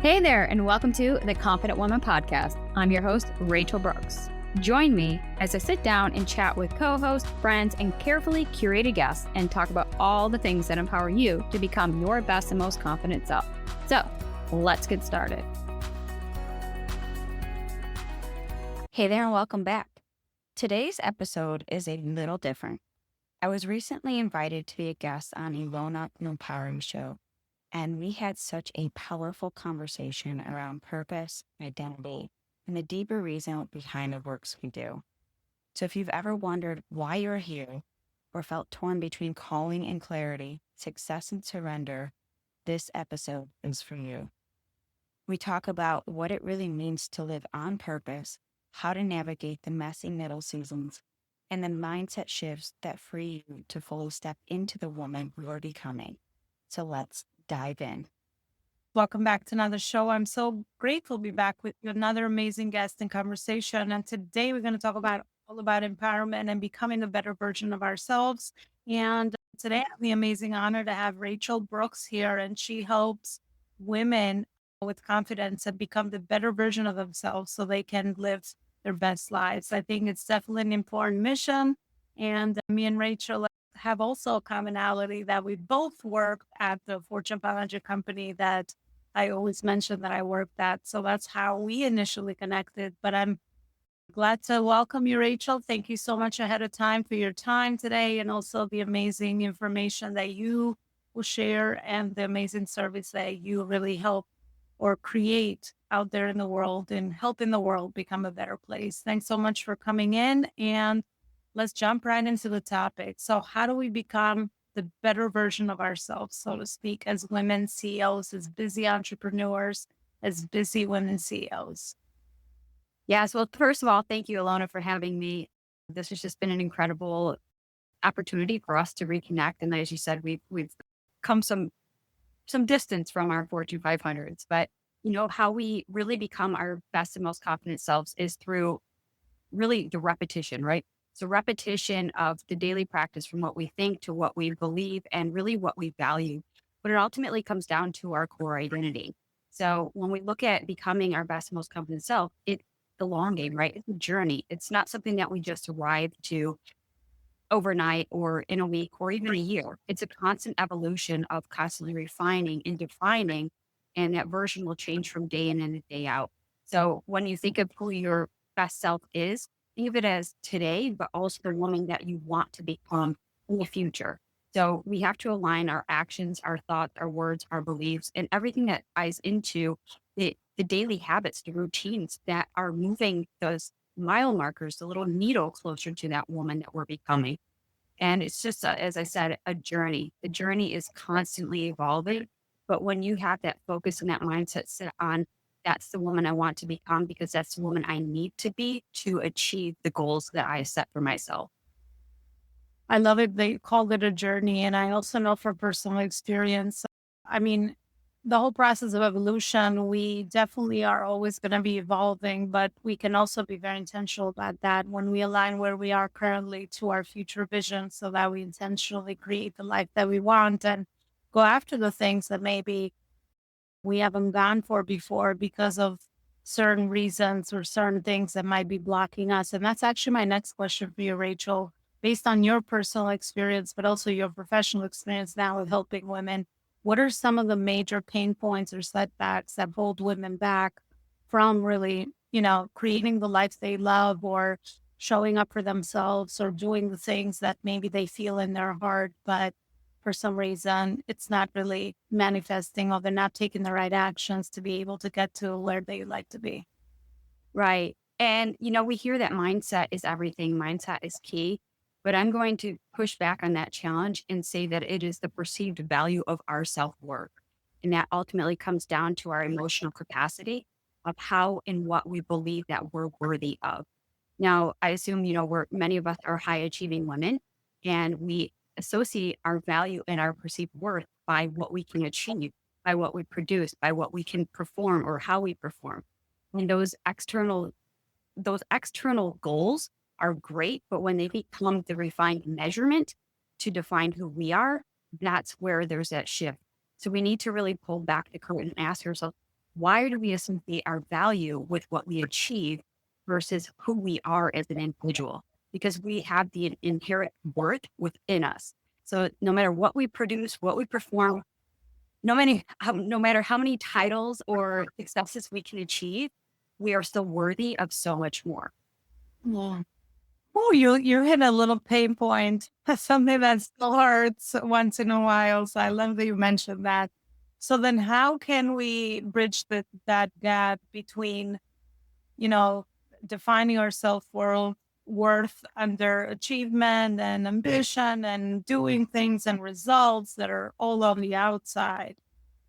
Hey there, and welcome to the Confident Woman Podcast. I'm your host, Rachel Brooks. Join me as I sit down and chat with co-hosts, friends, and carefully curated guests and talk about all the things that empower you to become your best and most confident self. So, let's get started. Hey there, and welcome back. Today's episode is a little different. I was recently invited to be a guest on Elona Lopari's show, and we had such a powerful conversation around purpose, identity, and the deeper reason behind the works we do. So if you've ever wondered why you're here or felt torn between calling and clarity, success and surrender, this episode is for you. We talk about what it really means to live on purpose, how to navigate the messy middle seasons, and the mindset shifts that free you to fully step into the woman you're becoming. So let's dive in. Welcome back to another show. I'm so grateful to be back with another amazing guest and conversation. And today we're going to talk about all about empowerment and becoming a better version of ourselves. And today I have the amazing honor to have Rachel Brooks here, and she helps women with confidence and become the better version of themselves so they can live their best lives. I think it's definitely an important mission. And me and Rachel have also a commonality that we both worked at the Fortune 500 company that I always mention that I worked at. So that's how we initially connected. But I'm glad to welcome you, Rachel. Thank you so much ahead of time for your time today and also the amazing information that you will share and the amazing service that you really help or create out there in the world and helping the world become a better place. Thanks so much for coming in, and let's jump right into the topic. So how do we become the better version of ourselves, so to speak, as women CEOs, as busy entrepreneurs, as busy women CEOs? Yes, well, first of all, thank you, Elona, for having me. This has just been an incredible opportunity for us to reconnect. And as you said, we've come some distance from our Fortune 500s, but how we really become our best and most confident selves is through really the repetition, right? So repetition of the daily practice from what we think to what we believe and really what we value. But it ultimately comes down to our core identity. So when we look at becoming our best and most confident self, it's the long game, right? It's a journey. It's not something that we just arrive to overnight or in a week or even a year. It's a constant evolution of constantly refining and defining, and that version will change from day in and day out. So when you think of who your best self is, think of it as today, but also the woman that you want to become in the future. So we have to align our actions, our thoughts, our words, our beliefs, and everything that ties into the daily habits, the routines that are moving those mile markers, the little needle closer to that woman that we're becoming. And it's just, as I said, a journey. The journey is constantly evolving. But when you have that focus and that mindset set on, that's the woman I want to become because that's the woman I need to be to achieve the goals that I set for myself. I love it. They called it a journey. And I also know from personal experience, I mean, the whole process of evolution, we definitely are always going to be evolving, but we can also be very intentional about that when we align where we are currently to our future vision so that we intentionally create the life that we want and go after the things that maybe we haven't gone for before because of certain reasons or certain things that might be blocking us. And that's actually my next question for you, Rachel. Based on your personal experience, but also your professional experience now with helping women, what are some of the major pain points or setbacks that hold women back from really, creating the life they love or showing up for themselves or doing the things that maybe they feel in their heart, but for some reason it's not really manifesting or they're not taking the right actions to be able to get to where they like to be? Right. And, we hear that mindset is everything, mindset is key. But I'm going to push back on that challenge and say that it is the perceived value of our self worth. And that ultimately comes down to our emotional capacity of how and what we believe that we're worthy of. Now, I assume, many of us are high achieving women and we associate our value and our perceived worth by what we can achieve, by what we produce, by what we can perform or how we perform. And those external goals are great, but when they become the refined measurement to define who we are, that's where there's that shift. So we need to really pull back the curtain and ask ourselves, why do we associate our value with what we achieve versus who we are as an individual? Because we have the inherent worth within us. So no matter what we produce, what we perform, no matter how many titles or successes we can achieve, we are still worthy of so much more. Yeah. Oh, you hit a little pain point, something that still hurts once in a while. So I love that you mentioned that. So then, how can we bridge that gap between, you know, defining our worth under achievement and ambition and doing things and results that are all on the outside,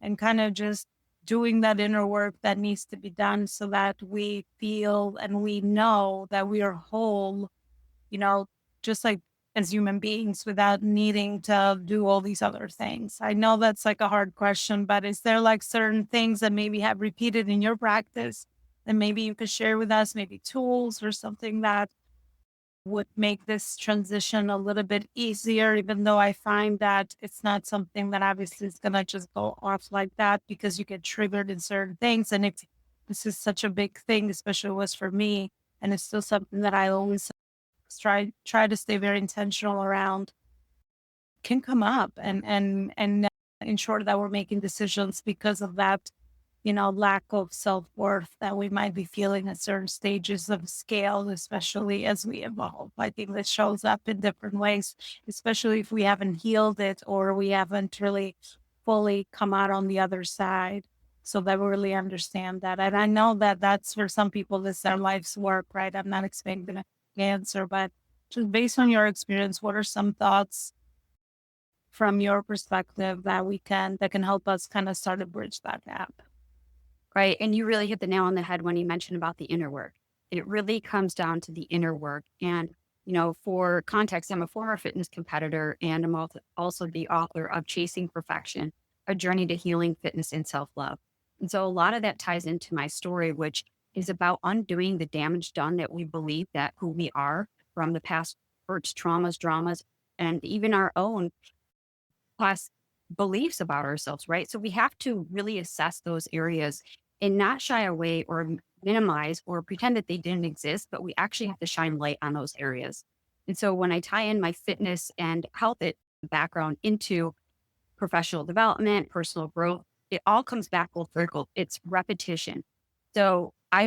and kind of just doing that inner work that needs to be done so that we feel and we know that we are whole, you know, just like as human beings without needing to do all these other things? I know that's like a hard question, but is there like certain things that maybe have repeated in your practice that maybe you could share with us, maybe tools or something that would make this transition a little bit easier, even though I find that it's not something that obviously is going to just go off like that because you get triggered in certain things. And if this is such a big thing, especially was for me, and it's still something that I always try to stay very intentional around, can come up and ensure that we're making decisions because of that, lack of self-worth that we might be feeling at certain stages of scale, especially as we evolve. I think this shows up in different ways, especially if we haven't healed it or we haven't really fully come out on the other side, so that we really understand that. And I know that that's for some people, this is their life's work, right? I'm not expecting an answer, but just based on your experience, what are some thoughts from your perspective that can help us kind of start to bridge that gap? Right. And you really hit the nail on the head when you mentioned about the inner work. It really comes down to the inner work. And, for context, I'm a former fitness competitor and I'm also the author of Chasing Perfection, A Journey to Healing Fitness and Self Love. And so a lot of that ties into my story, which is about undoing the damage done that we believe that who we are from the past hurts, traumas, dramas, and even our own past beliefs about ourselves, right? So we have to really assess those areas and not shy away or minimize or pretend that they didn't exist, but we actually have to shine light on those areas. And so when I tie in my fitness and background into professional development, personal growth, it all comes back full circle. It's repetition. So I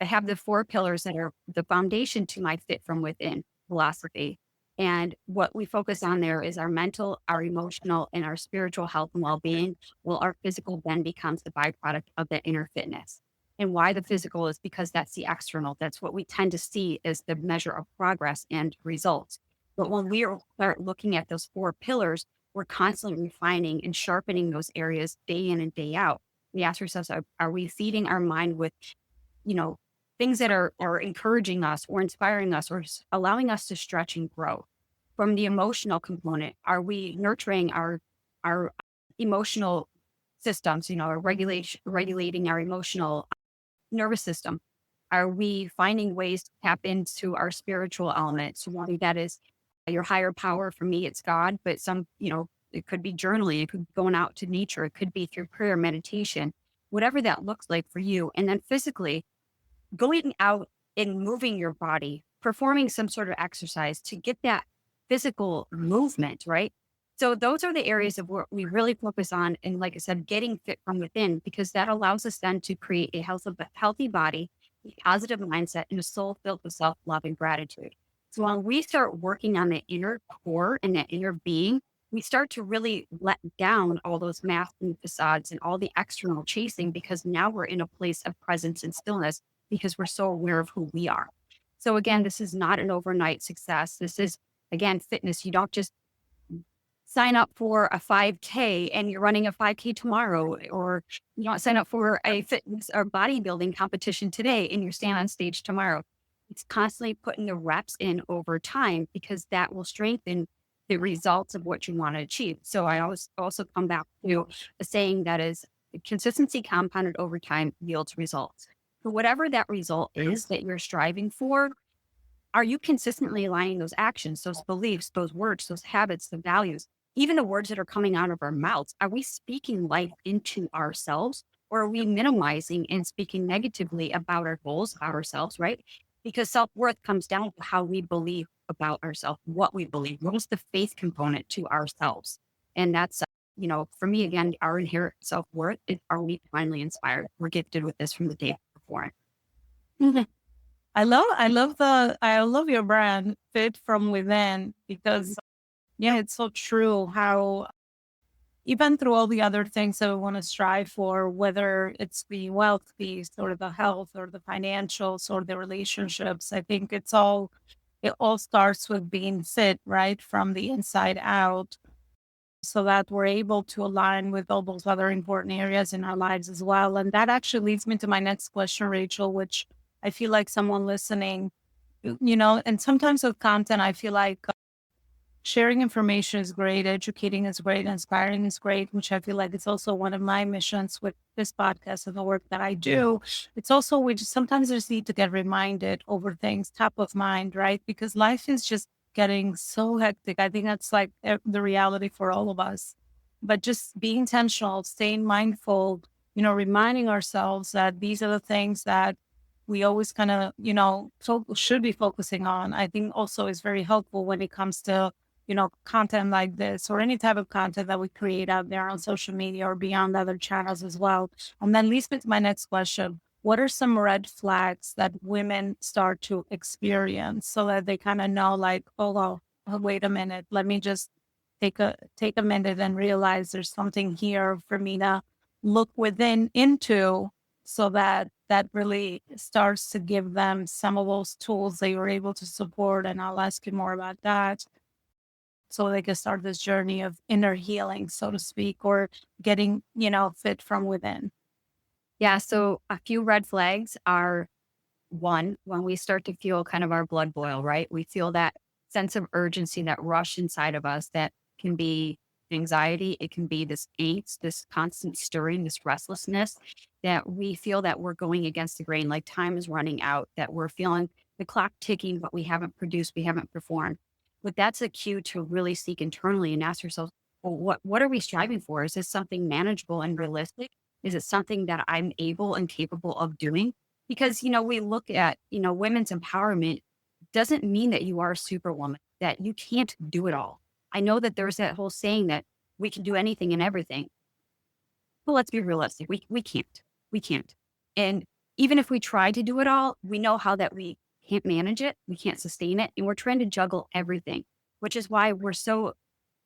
have the four pillars that are the foundation to my fit from within philosophy. And what we focus on there is our mental, our emotional, and our spiritual health and well being. Well, our physical then becomes the byproduct of that inner fitness. And why the physical is because that's the external. That's what we tend to see as the measure of progress and results. But when we start looking at those four pillars, we're constantly refining and sharpening those areas day in and day out. We ask ourselves, are we feeding our mind with you know, things that are encouraging us or inspiring us or allowing us to stretch and grow. From the emotional component, are we nurturing our emotional systems, our regulating our emotional nervous system? Are we finding ways to tap into our spiritual elements? One that is your higher power. For me, it's God, but it could be journaling, it could be going out to nature, it could be through prayer, meditation, whatever that looks like for you. And then physically, going out and moving your body, performing some sort of exercise to get that physical movement, right? So those are the areas of what we really focus on. And like I said, getting fit from within, because that allows us then to create a healthy body, a positive mindset, and a soul filled with self-love and gratitude. So when we start working on the inner core and that inner being, we start to really let down all those masking facades and all the external chasing, because now we're in a place of presence and stillness because we're so aware of who we are. So again, this is not an overnight success. This is, again, fitness. You don't just sign up for a 5K and you're running a 5K tomorrow, or you don't sign up for a fitness or bodybuilding competition today and you're standing on stage tomorrow. It's constantly putting the reps in over time, because that will strengthen the results of what you want to achieve. So I always also come back to a saying that is, consistency compounded over time yields results. So whatever that result is that you're striving for, are you consistently aligning those actions, those beliefs, those words, those habits, the values? even the words that are coming out of our mouths, are we speaking life into ourselves, or are we minimizing and speaking negatively about our goals, about ourselves, right? Because self worth comes down to how we believe about ourselves, what we believe, what is the faith component to ourselves. And that's, for me, again, our inherent self worth is, are we finally inspired? We're gifted with this from the day before. Mhm. I love your brand, Fit from Within, because yeah, it's so true how even through all the other things that we want to strive for, whether it's the wealth piece or the health or the financials or the relationships, I think it all starts with being fit, right? From the inside out, so that we're able to align with all those other important areas in our lives as well. And that actually leads me to my next question, Rachel, which I feel like someone listening, and sometimes with content, I feel like sharing information is great, educating is great, inspiring is great, which I feel like it's also one of my missions with this podcast and the work that I do. It's also we just sometimes just need to get reminded over things top of mind, right? Because life is just getting so hectic. I think that's like the reality for all of us. But just being intentional, staying mindful, reminding ourselves that these are the things that we always kind of, should be focusing on. I think also is very helpful when it comes to content like this or any type of content that we create out there on social media or beyond other channels as well. And then leads me to my next question. What are some red flags that women start to experience so that they kind of know like, oh, well, wait a minute, let me just take a minute and realize there's something here for me to look within into so that that really starts to give them some of those tools that you're able to support. And I'll ask you more about that so they can start this journey of inner healing, so to speak, or getting, fit from within. Yeah. So a few red flags are, one, when we start to feel kind of our blood boil, right? We feel that sense of urgency, that rush inside of us that can be anxiety. It can be this angst, this constant stirring, this restlessness that we feel that we're going against the grain, like time is running out, that we're feeling the clock ticking, but we haven't produced, we haven't performed. But that's a cue to really seek internally and ask yourself, well, what are we striving for? Is this something manageable and realistic? Is it something that I'm able and capable of doing? Because, we look at, women's empowerment doesn't mean that you are a superwoman, that you can't do it all. I know that there's that whole saying that we can do anything and everything. Well, let's be realistic. We can't. We can't. And even if we try to do it all, we know how that we can't manage it, we can't sustain it, and we're trying to juggle everything, which is why we're so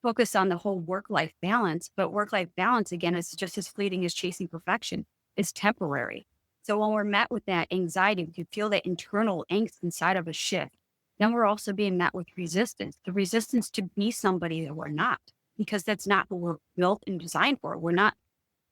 focused on the whole work-life balance. But work-life balance, again, is just as fleeting as chasing perfection. It's temporary. So when we're met with that anxiety, we can feel that internal angst inside of a shift. Then we're also being met with resistance, the resistance to be somebody that we're not, because that's not what we're built and designed for. We're not,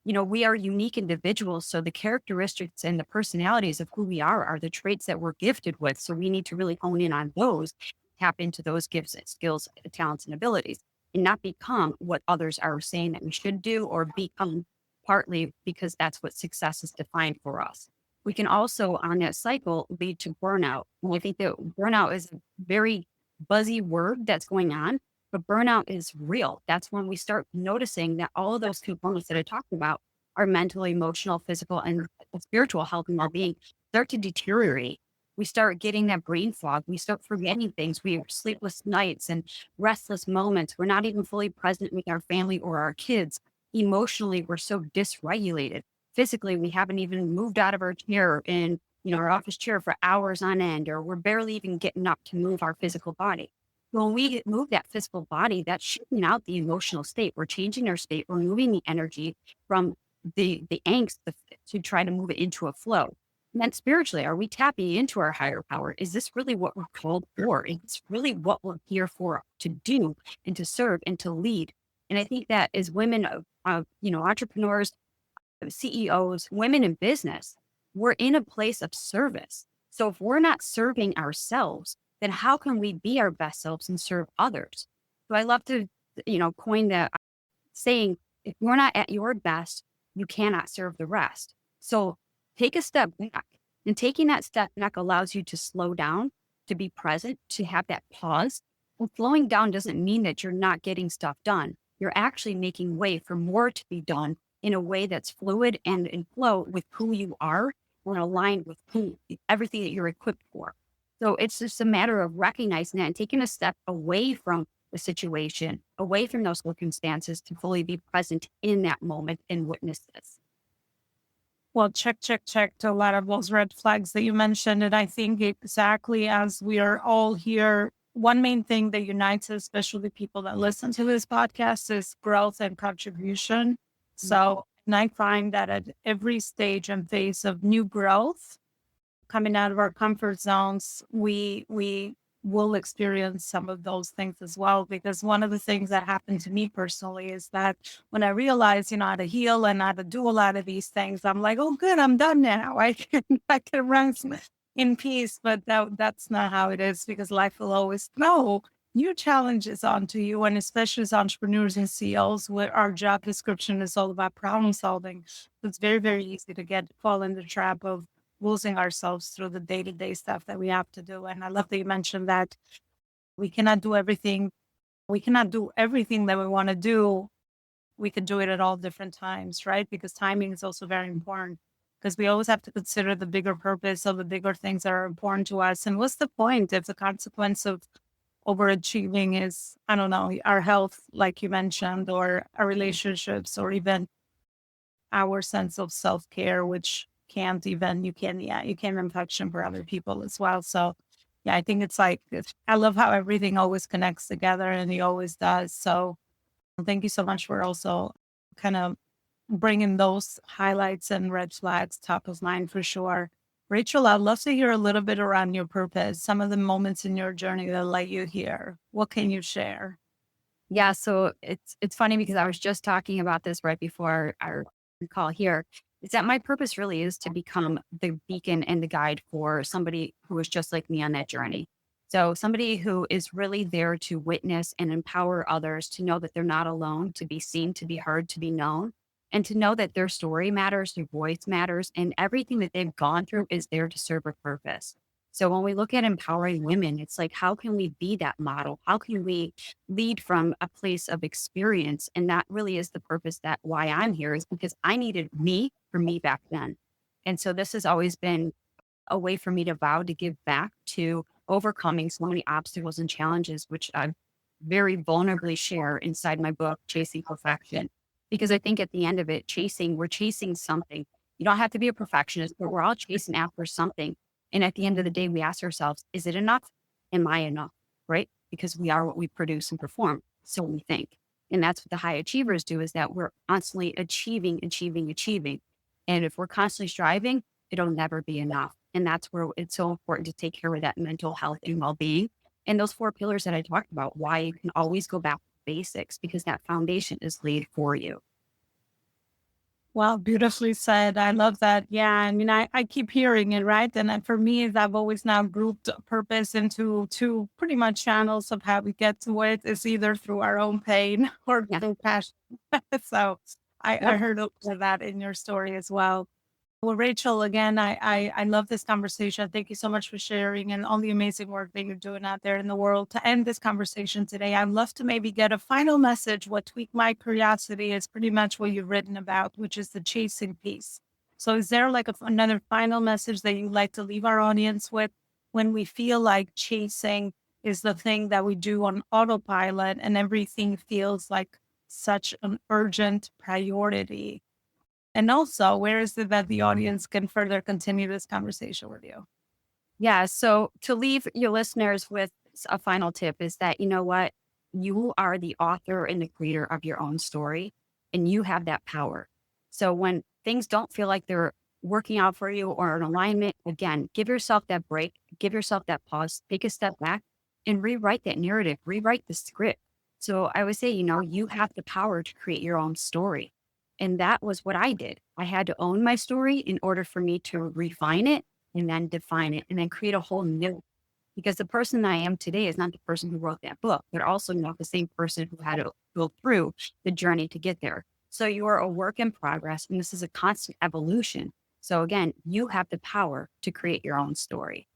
we are unique individuals. So the characteristics and the personalities of who we are the traits that we're gifted with. So we need to really hone in on those, tap into those gifts and skills, talents, and abilities, and not become what others are saying that we should do, or become partly because that's what success is defined for us. We can also, on that cycle, lead to burnout. And I think that burnout is a very buzzy word that's going on, but burnout is real. That's when we start noticing that all of those components that I talked about, our mental, emotional, physical, and spiritual health and well-being, start to deteriorate. We start getting that brain fog. We start forgetting things. We have sleepless nights and restless moments. We're not even fully present with our family or our kids. Emotionally, we're so dysregulated. Physically, we haven't even moved out of our chair in, our office chair for hours on end, or we're barely even getting up to move our physical body. When we move that physical body, that's shifting out the emotional state. We're changing our state. We're moving the energy from the angst to try to move it into a flow. And then spiritually, are we tapping into our higher power? Is this really what we're called for? Is this really what we're here for, to do and to serve and to lead? And I think that as women, entrepreneurs, CEOs, women in business, we're in a place of service. So if we're not serving ourselves, then how can we be our best selves and serve others? So I love to, coin that saying, if you're not at your best, you cannot serve the rest. So take a step back. And taking that step back allows you to slow down, to be present, to have that pause. And slowing down doesn't mean that you're not getting stuff done. you're actually making way for more to be done in a way that's fluid and in flow with who you are and aligned with who everything that you're equipped for. So it's just a matter of recognizing that and taking a step away from the situation, away from those circumstances to fully be present in that moment and witness this. Well, check to a lot of those red flags that you mentioned. And I think exactly as we are all here, one main thing that unites us, especially people that listen to this podcast, is growth and contribution. So, and I find that at every stage and phase of new growth, coming out of our comfort zones, we will experience some of those things as well. Because one of the things that happened to me personally is that when I realized, how to heal and how to do a lot of these things, I'm like, oh, good, I'm done now. I can in peace. But that's not how it is because life will always throw new challenges onto you, and especially as entrepreneurs and CEOs, where our job description is all about problem solving. It's very, very easy to fall in the trap of losing ourselves through the day-to-day stuff that we have to do. And I love that you mentioned that we cannot do everything. We cannot do everything that we want to do. We could do it at all different times, right? Because timing is also very important because we always have to consider the bigger purpose of the bigger things that are important to us. And what's the point if the consequence of overachieving is, I don't know, our health, like you mentioned, or our relationships, or even our sense of self-care, which you can't even function for other people as well. So yeah, I think I love how everything always connects together and it always does. So thank you so much for also kind of bringing those highlights and red flags top of mind for sure. Rachel, I'd love to hear a little bit around your purpose, some of the moments in your journey that let you here. What can you share? Yeah, so it's funny because I was just talking about this right before our call here. Is that my purpose really is to become the beacon and the guide for somebody who is just like me on that journey. So somebody who is really there to witness and empower others to know that they're not alone, to be seen, to be heard, to be known, and to know that their story matters, their voice matters, and everything that they've gone through is there to serve a purpose. So when we look at empowering women, it's like, how can we be that model? How can we lead from a place of experience? And that really is the purpose that why I'm here is because I needed me for me back then. And so this has always been a way for me to vow to give back to overcoming so many obstacles and challenges, which I very vulnerably share inside my book, Chasing Perfection. Because I think at the end of it, we're chasing something. You don't have to be a perfectionist, but we're all chasing after something. And at the end of the day, we ask ourselves, is it enough? Am I enough? Right? Because we are what we produce and perform. So we think. And that's what the high achievers do is that we're constantly achieving, achieving, achieving. And if we're constantly striving, it'll never be enough. And that's where it's so important to take care of that mental health and well being. And those four pillars that I talked about, why you can always go back to basics because that foundation is laid for you. Well, beautifully said. I love that. Yeah. I mean, I keep hearing it, right? And then for me, is I've always now grouped purpose into two pretty much channels of how we get to it is either through our own pain or Yeah. through passion. So I Yep. heard a lot of that in your story as well. Well, Rachel, again, I love this conversation. Thank you so much for sharing and all the amazing work that you're doing out there in the world. To end this conversation today, I'd love to maybe get a final message. What tweaked my curiosity is pretty much what you've written about, which is the chasing piece. So, is there like another final message that you'd like to leave our audience with when we feel like chasing is the thing that we do on autopilot and everything feels like such an urgent priority? And also, where is it that the audience can further continue this conversation with you? Yeah. So to leave your listeners with a final tip is that, you know what? You are the author and the creator of your own story, and you have that power. So when things don't feel like they're working out for you or in alignment, again, give yourself that break, give yourself that pause, take a step back and rewrite that narrative, rewrite the script. So I would say, you have the power to create your own story. And that was what I did. I had to own my story in order for me to refine it and then define it and then create a whole new because the person I am today is not the person who wrote that book, but also not the same person who had to go through the journey to get there. So you are a work in progress and this is a constant evolution. So again, you have the power to create your own story.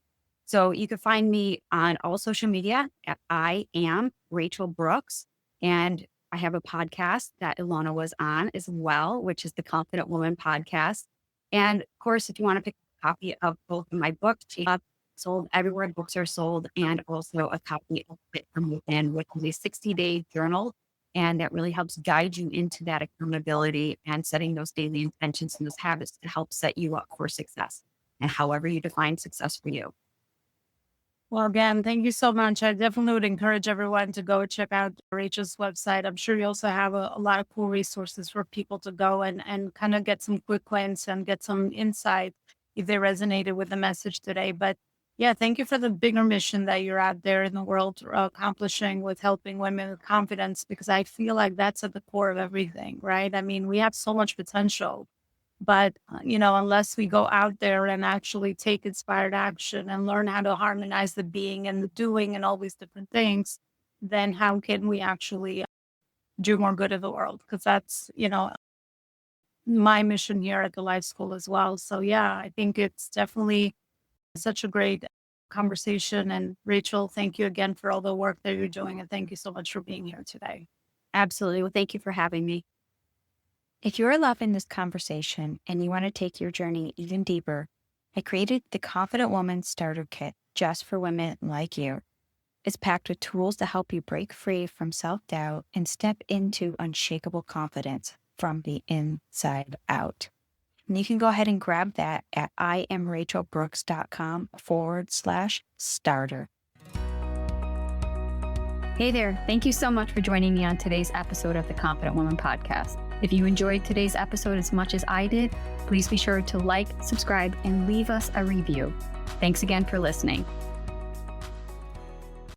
So you can find me on all social media at I am Rachel Brooks. And I have a podcast that Ilona was on as well, which is the Confident Woman podcast. And of course, if you want to pick a copy of both of my books, she have sold everywhere books are sold, and also a copy of Fit from Within, which is a 60-day journal. And that really helps guide you into that accountability and setting those daily intentions and those habits to help set you up for success and however you define success for you. Well, again, thank you so much. I definitely would encourage everyone to go check out Rachel's website. I'm sure you also have a lot of cool resources for people to go and kind of get some quick wins and get some insight if they resonated with the message today. But yeah, thank you for the bigger mission that you're out there in the world accomplishing with helping women with confidence, because I feel like that's at the core of everything, right? I mean, we have so much potential, but, unless we go out there and actually take inspired action and learn how to harmonize the being and the doing and all these different things, then how can we actually do more good in the world? Because that's, my mission here at the Life School as well. So, yeah, I think it's definitely such a great conversation. And Rachel, thank you again for all the work that you're doing. And thank you so much for being here today. Absolutely. Well, thank you for having me. If you're loving this conversation and you want to take your journey even deeper, I created the Confident Woman Starter Kit just for women like you. It's packed with tools to help you break free from self-doubt and step into unshakable confidence from the inside out. And you can go ahead and grab that at iamrachelbrooks.com/starter. Hey there. Thank you so much for joining me on today's episode of the Confident Woman podcast. If you enjoyed today's episode as much as I did, please be sure to like, subscribe, and leave us a review. Thanks again for listening.